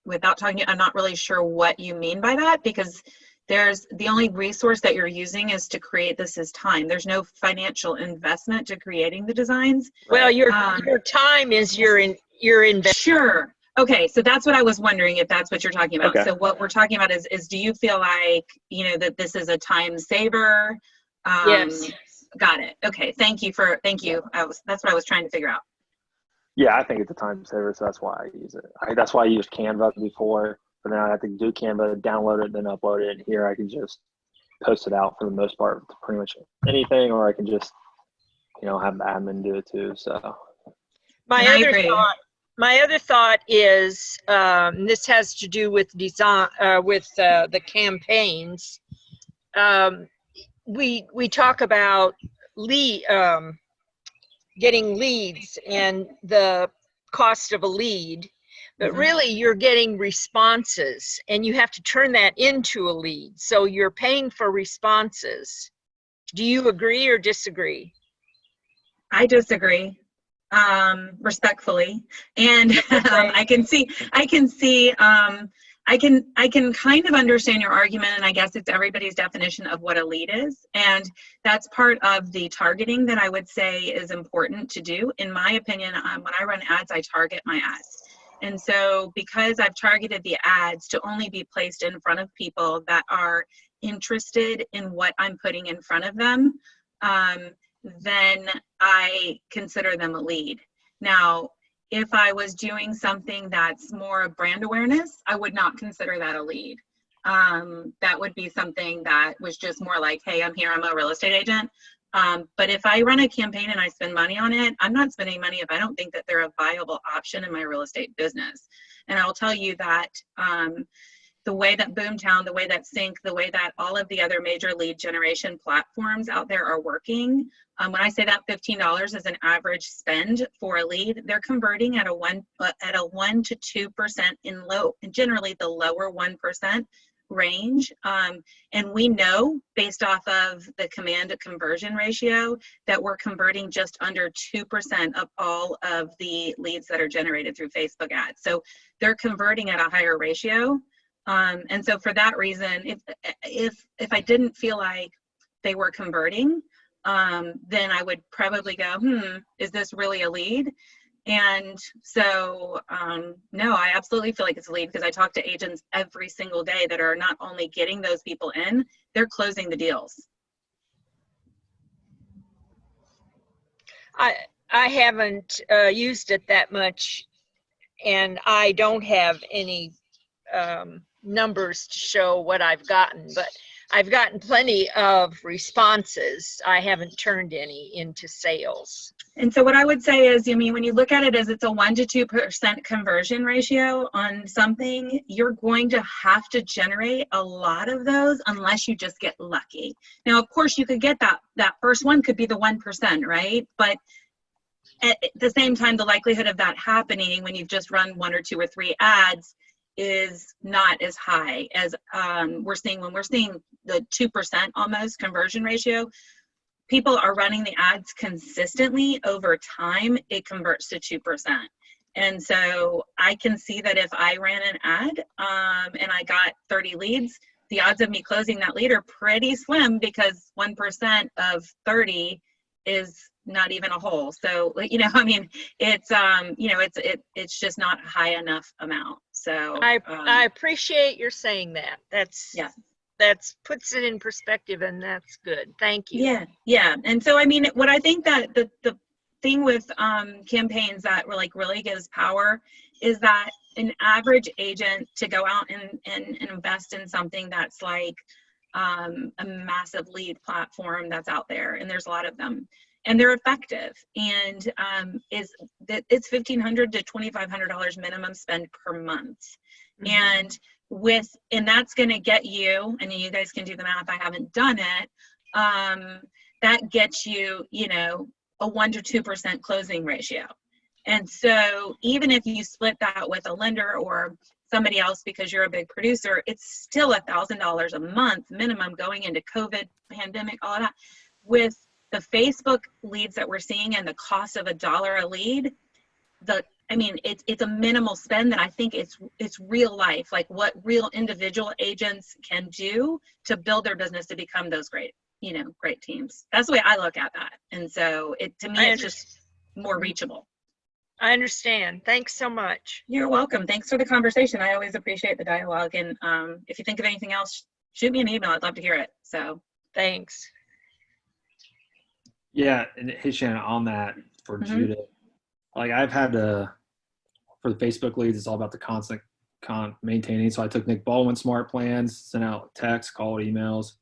without talking, I'm not really sure what you mean by that, because there's the only resource that you're using is to create this is time. There's no financial investment to creating the designs. Well, your time is your investment. Sure. Okay, so that's what I was wondering, if that's what you're talking about. Okay. So what we're talking about is do you feel like, that this is a time saver? Yes. Got it. Okay, thank you. That's what I was trying to figure out. Yeah, I think it's a time saver, so that's why I use it. That's why I used Canva before, but then I have to do Canva, download it, then upload it. And here I can just post it out for the most part to pretty much anything, or I can just, have the admin do it too. So My other thought is, this has to do with design, with the campaigns. We talk about getting leads and the cost of a lead, but really you're getting responses, and you have to turn that into a lead. So you're paying for responses. Do you agree or disagree? I disagree, respectfully, and I can kind of understand your argument, and I guess it's everybody's definition of what a lead is, and that's part of the targeting that I would say is important to do. In my opinion, when I run ads, I target my ads, and so because I've targeted the ads to only be placed in front of people that are interested in what I'm putting in front of them, then I consider them a lead. Now, if I was doing something that's more brand awareness, I would not consider that a lead. That would be something that was just more like, hey, I'm here, I'm a real estate agent. But if I run a campaign and I spend money on it, I'm not spending money if I don't think that they're a viable option in my real estate business. And I'll tell you that the way that Boomtown, the way that Sync, the way that all of the other major lead generation platforms out there are working, when I say that $15 is an average spend for a lead, they're converting at a 1 to 2% and generally the lower 1% range. And we know based off of the command to conversion ratio that we're converting just under 2% of all of the leads that are generated through Facebook ads. So they're converting at a higher ratio. And so for that reason, if I didn't feel like they were converting, then I would probably go, is this really a lead? And so, no, I absolutely feel like it's a lead, because I talk to agents every single day that are not only getting those people in, they're closing the deals. I haven't used it that much, and I don't have any numbers to show what I've gotten, but I've gotten plenty of responses. I haven't turned any into sales. And so what I would say is, when you look at it as it's a 1 to 2% conversion ratio on something, you're going to have to generate a lot of those unless you just get lucky. Now, of course, you could get that first one could be the 1%, right? But at the same time, the likelihood of that happening when you've just run 1 or 2 or 3 ads is not as high as we're seeing when we're seeing the 2% almost conversion ratio. People are running the ads consistently over time, it converts to 2%. And so I can see that if I ran an ad and I got 30 leads, the odds of me closing that lead are pretty slim, because 1% of 30 is not even a whole. So, it's just not a high enough amount. So I appreciate your saying that. That's puts it in perspective, and that's good. Thank you. Yeah. And so, what I think that the thing with campaigns that really gives power is that an average agent to go out and invest in something that's like a massive lead platform that's out there, and there's a lot of them, and they're effective, and it's $1,500 to $2,500 minimum spend per month. And that's going to get you, and you guys can do the math, I haven't done it, that gets you, a 1 to 2% closing ratio. And so even if you split that with a lender or somebody else because you're a big producer, it's still $1,000 a month minimum going into COVID, pandemic, all of that. With the Facebook leads that we're seeing and the cost of $1 a lead, the I mean, it's a minimal spend that I think it's real life, like what real individual agents can do to build their business to become those great, great teams. That's the way I look at that. And so to me, it's just more reachable. I understand. Thanks so much. You're welcome. Thanks for the conversation. I always appreciate the dialogue. And if you think of anything else, shoot me an email. I'd love to hear it. So thanks. Yeah, and hey Shannon, on that for Mhm. Judith, like I've had to, for the Facebook leads, it's all about the constant maintaining. So I took Nick Baldwin's smart plans, sent out texts, called, emails,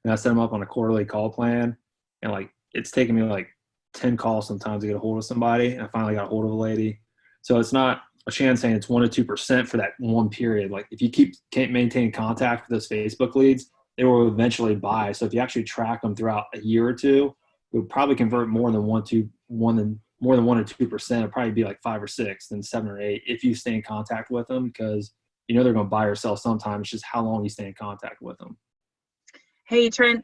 and I set them up on a quarterly call plan. And like it's taken me like 10 calls sometimes to get a hold of somebody, and I finally got a hold of a lady. So it's not a Shannon saying it's 1 to 2% for that one period. Like if you can't maintain contact with those Facebook leads, they will eventually buy. So if you actually track them throughout a year or two, it would probably convert more than 1 to 2%. It'd probably be like 5 or 6, then 7 or 8 if you stay in contact with them, because they're going to buy or sell sometime. It's just how long you stay in contact with them. Hey Trent,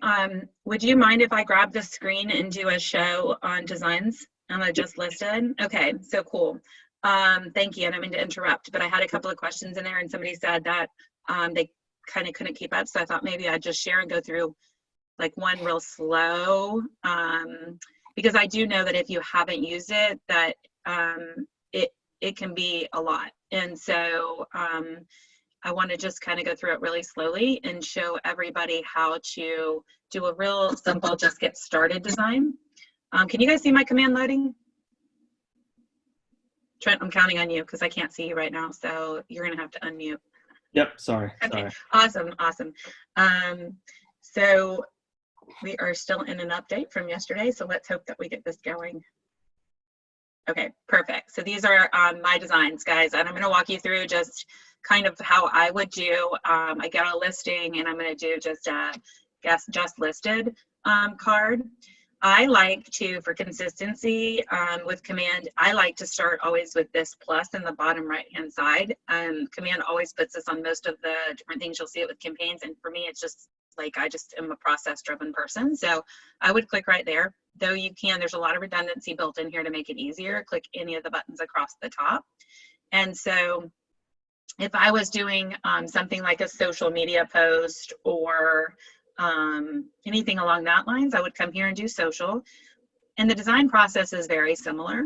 would you mind if I grab the screen and do a show on designs I just listed? Okay, so cool. Thank you. I don't mean to interrupt, but I had a couple of questions in there, and somebody said that they kind of couldn't keep up, so I thought maybe I'd just share and go through like one real slow, because I do know that if you haven't used it, that it can be a lot. And so I want to just kind of go through it really slowly and show everybody how to do a real simple, just get started design. Can you guys see my command loading? Trent, I'm counting on you because I can't see you right now, so you're going to have to unmute. Yep. Sorry. Okay. Awesome. So we are still in an update from yesterday, so let's hope that we get this going. Okay, perfect. So these are my designs, guys, and I'm going to walk you through just kind of how I would do. I got a listing, and I'm going to do just a just listed card. I like to, for consistency with command, I like to start always with this plus in the bottom right-hand side. Command always puts this on most of the different things. You'll see it with campaigns, and for me, it's just like I just am a process-driven person. So I would click right there. Though you can, there's a lot of redundancy built in here to make it easier. Click any of the buttons across the top. And so if I was doing something like a social media post or anything along that lines, I would come here and do social. And the design process is very similar.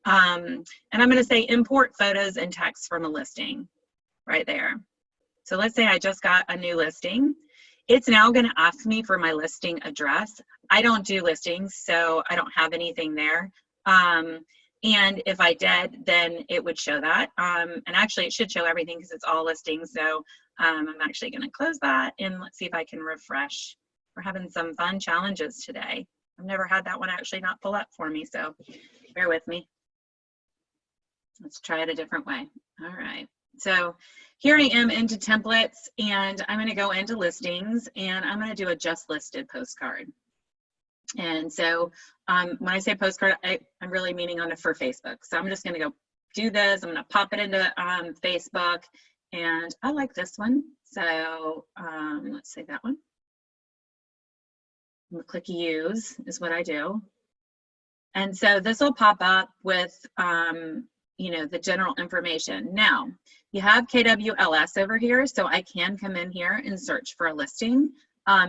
And I'm going to say import photos and text from a listing right there. So let's say I just got a new listing. It's now going to ask me for my listing address. I don't do listings, so I don't have anything there. And if I did, then it would show that. And actually, it should show everything because it's all listings. So I'm actually going to close that, and let's see if I can refresh. We're having some fun challenges today. I've never had that one actually not pull up for me, so bear with me. Let's try it a different way. All right. So here I am into templates, and I'm going to go into listings, and I'm going to do a just listed postcard. And so when I say postcard, I'm really meaning on it for Facebook. So I'm just going to go do this. I'm going to pop it into Facebook, and I like this one. So let's say that one. I'm going to click use is what I do. And so this will pop up with the general information. Now, you have KWLS over here, so I can come in here and search for a listing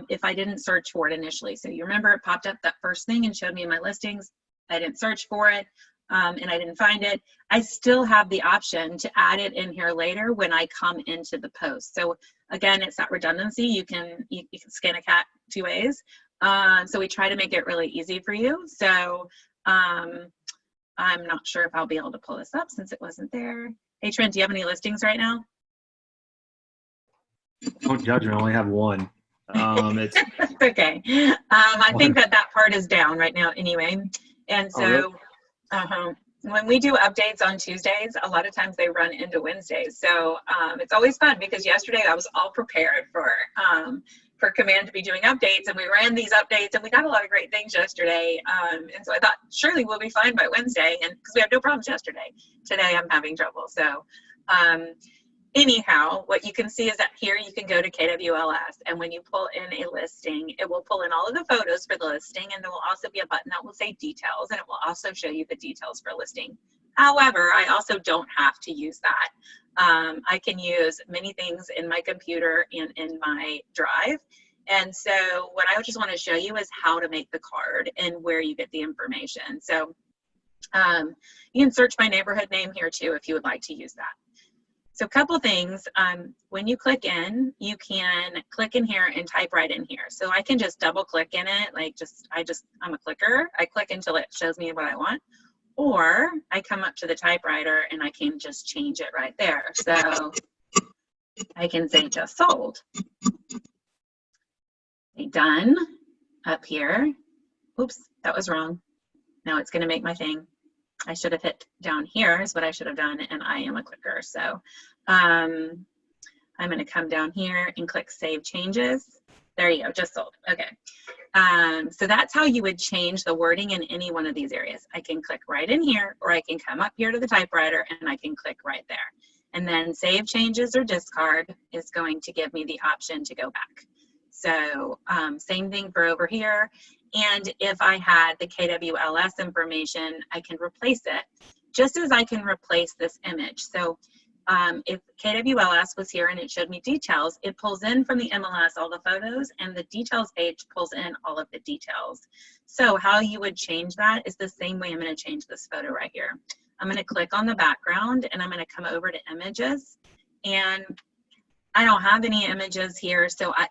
if I didn't search for it initially. So you remember it popped up that first thing and showed me my listings. I didn't search for it and I didn't find it. I still have the option to add it in here later when I come into the post. So again, it's that redundancy. You can skin a cat 2 ways. So we try to make it really easy for you. So I'm not sure if I'll be able to pull this up since it wasn't there. Hey, Trent, do you have any listings right now? Don't judge me. I only have one. It's okay. I think that part is down right now anyway. And so when we do updates on Tuesdays, a lot of times they run into Wednesdays. So it's always fun because yesterday I was all prepared for Command to be doing updates, and we ran these updates and we got a lot of great things yesterday. And so I thought surely we'll be fine by Wednesday, and because we had no problems yesterday. Today I'm having trouble. So anyhow, what you can see is that here you can go to KWLS, and when you pull in a listing, it will pull in all of the photos for the listing, and there will also be a button that will say details, and it will also show you the details for listing However, I also don't have to use that. I can use many things in my computer and in my drive. And so what I just want to show you is how to make the card and where you get the information. So you can search my neighborhood name here too if you would like to use that. So a couple things, when you click in, you can click in here and type right in here. So I can just double click in it, like I'm a clicker. I click until it shows me what I want. Or I come up to the typewriter and I can just change it right there. So I can say just sold. Say done up here. Oops, that was wrong. Now it's going to make my thing. I should have hit down here is what I should have done, and I am a clicker. So I'm going to come down here and click Save Changes. There you go, just sold. Okay. So that's how you would change the wording in any one of these areas. I can click right in here, or I can come up here to the typewriter and I can click right there. And then Save Changes or Discard is going to give me the option to go back. So same thing for over here. And if I had the KWLS information, I can replace it just as I can replace this image. So if KWLS was here and it showed me details, it pulls in from the MLS all the photos, and the details page pulls in all of the details. So how you would change that is the same way I'm going to change this photo right here. I'm going to click on the background and I'm going to come over to images, and I don't have any images here, so I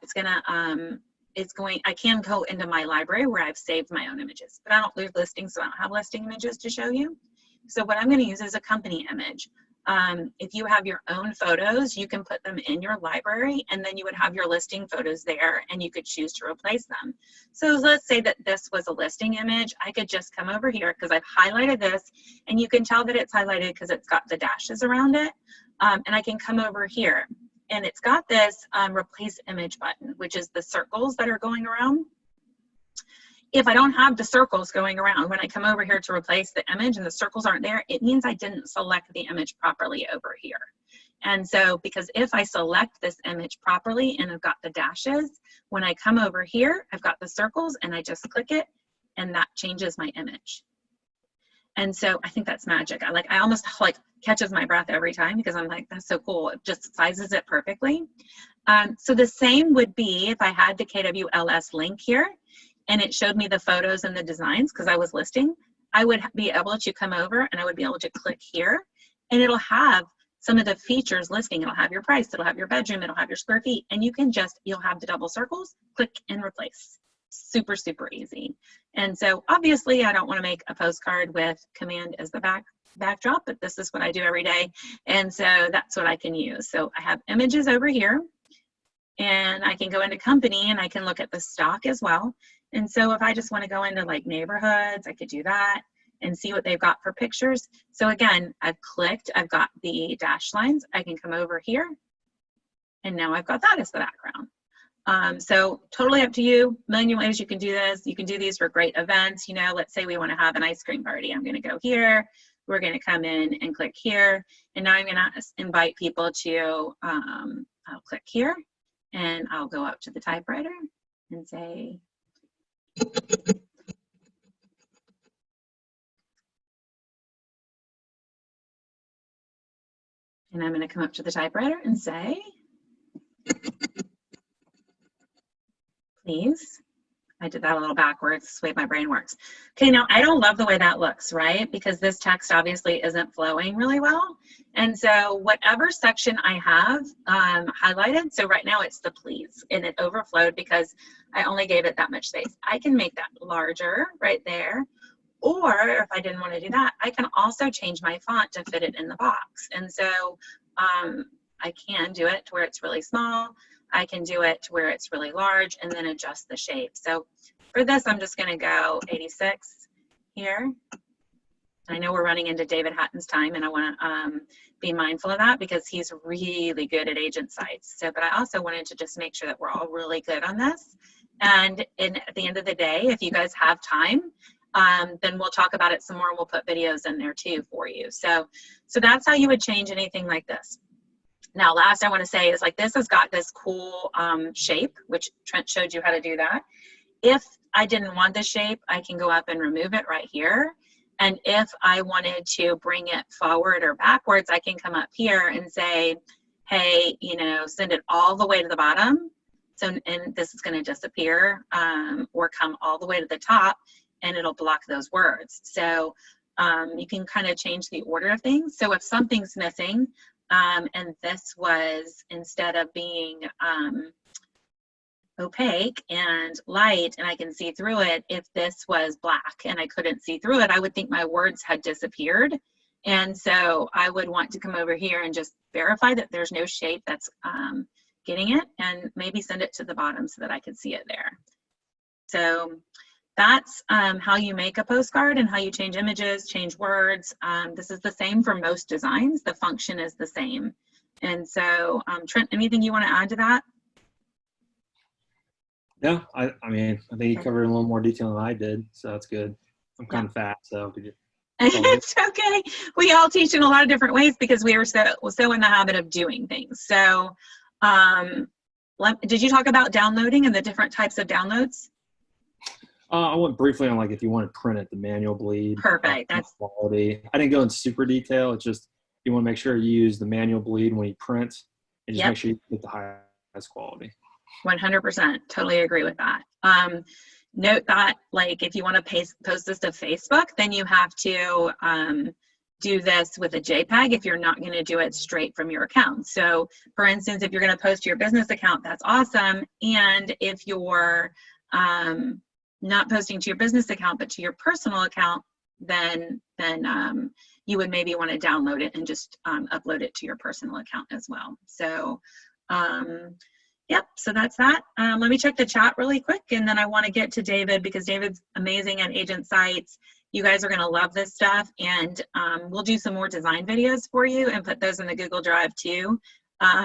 can go into my library where I've saved my own images, but I don't lose listings, so I don't have listing images to show you. So what I'm going to use is a company image. If you have your own photos, you can put them in your library, and then you would have your listing photos there, and you could choose to replace them. So let's say that this was a listing image. I could just come over here because I've highlighted this, and you can tell that it's highlighted because it's got the dashes around it. And I can come over here, and it's got this replace image button, which is the circles that are going around. If I don't have the circles going around, when I come over here to replace the image and the circles aren't there, it means I didn't select the image properly over here. And so, because if I select this image properly and I've got the dashes, when I come over here, I've got the circles and I just click it and that changes my image. And so I think that's magic. I almost catches my breath every time because I'm like, that's so cool. It just sizes it perfectly. So the same would be if I had the KWLS link here and it showed me the photos and the designs because I was listing, I would be able to come over and I would be able to click here and it'll have some of the features listing. It'll have your price, it'll have your bedroom, it'll have your square feet, and you'll have the double circles, click and replace. Super, super easy. And so obviously I don't want to make a postcard with command as the backdrop, but this is what I do every day. And so that's what I can use. So I have images over here and I can go into company and I can look at the stock as well. And so if I just want to go into like neighborhoods, I could do that and see what they've got for pictures. So again, I've clicked, I've got the dash lines. I can come over here and now I've got that as the background. So totally up to you. Million ways you can do this. You can do these for great events. You know, let's say we want to have an ice cream party. I'm going to go here. We're going to come in and click here. And now I'm going to invite people to, I'll click here and I'll go up to the typewriter and say, and I'm going to come up to the typewriter and say, please. I did that a little backwards, this way my brain works. Okay, now I don't love the way that looks, right? Because this text obviously isn't flowing really well. And so whatever section I have highlighted, so right now it's the please, and it overflowed because I only gave it that much space. I can make that larger right there. Or if I didn't want to do that, I can also change my font to fit it in the box. And so I can do it to where it's really small. I can do it to where it's really large and then adjust the shape. So for this, I'm just going to go 86 here. I know we're running into David Hatton's time and I want to be mindful of that because he's really good at agent sites. So, but I also wanted to just make sure that we're all really good on this. And at the end of the day, if you guys have time, then we'll talk about it some more and we'll put videos in there too for you. So that's how you would change anything like this. Now, last I want to say is like this has got this cool shape, which Trent showed you how to do that. If I didn't want the shape, I can go up and remove it right here. And if I wanted to bring it forward or backwards, I can come up here and say, hey, you know, send it all the way to the bottom. So, and this is going to disappear, or come all the way to the top and it'll block those words. So you can kind of change the order of things. So if something's missing, and this was, instead of being opaque and light and I can see through it, if this was black and I couldn't see through it, I would think my words had disappeared. And so I would want to come over here and just verify that there's no shape that's getting it, and maybe send it to the bottom so that I could see it there. So that's how you make a postcard and how you change images, change words. This is the same for most designs. The function is the same. And so Trent, anything you want to add to that? No, I mean, I think you covered in a little more detail than I did, so that's good. I'm kind of fat, so could you? It's okay. We all teach in a lot of different ways because we are so in the habit of doing things. So did you talk about downloading and the different types of downloads? I went briefly on, like, if you want to print it, the manual bleed. Perfect. That's quality. I didn't go in super detail. It's just you want to make sure you use the manual bleed when you print, and just make sure you get the highest quality. 100%. Totally agree with that. Note that, like, if you want to post this to Facebook, then you have to do this with a JPEG if you're not going to do it straight from your account. So, for instance, if you're going to post to your business account, that's awesome. And if you're not posting to your business account, but to your personal account, then you would maybe want to download it and just upload it to your personal account as well. So, yep, so that's that. Let me check the chat really quick, and then I want to get to David because David's amazing at Agent Sites. You guys are going to love this stuff, and we'll do some more design videos for you and put those in the Google Drive too,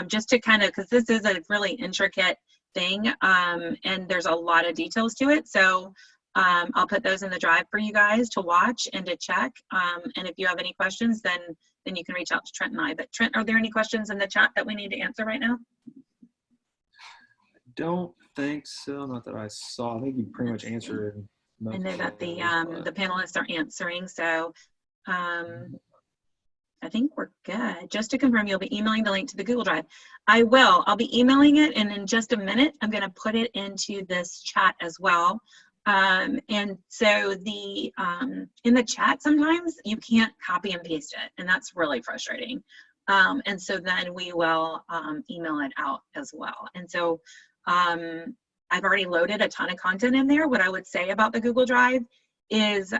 just to kind of, because this is a really intricate thing, and there's a lot of details to it. So I'll put those in the Drive for you guys to watch and to check. And if you have any questions, then you can reach out to Trent and I. But Trent, are there any questions in the chat that we need to answer right now? Don't think so. Not that I saw. I think you pretty much answered. I know that the panelists are answering, so I think we're good. Just to confirm, you'll be emailing the link to the Google Drive. I will. I'll be emailing it, and in just a minute, I'm going to put it into this chat as well. And so the in the chat, sometimes you can't copy and paste it, and that's really frustrating. And so then we will email it out as well. And so I've already loaded a ton of content in there. What I would say about the Google Drive is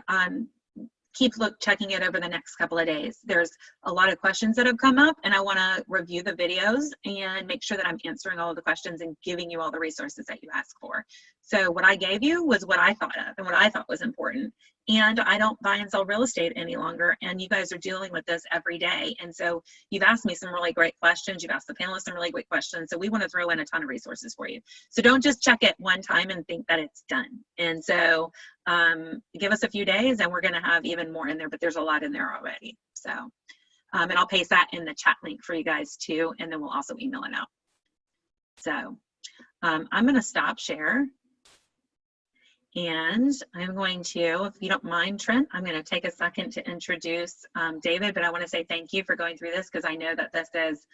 keep checking it over the next couple of days. There's a lot of questions that have come up, and I want to review the videos and make sure that I'm answering all of the questions and giving you all the resources that you asked for. So what I gave you was what I thought of and what I thought was important. And I don't buy and sell real estate any longer, and you guys are dealing with this every day. And so you've asked me some really great questions. You've asked the panelists some really great questions. So we want to throw in a ton of resources for you. So don't just check it one time and think that it's done. And so give us a few days and we're going to have even more in there, but there's a lot in there already. So, and I'll paste that in the chat link for you guys too, and then we'll also email it out. So I'm going to stop share. And I'm going to, if you don't mind, Trent, I'm going to take a second to introduce David, but I want to say thank you for going through this because I know that this is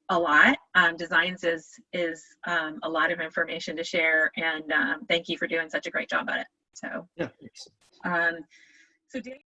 a lot. Designs is a lot of information to share, and thank you for doing such a great job at it. So, yeah. So David.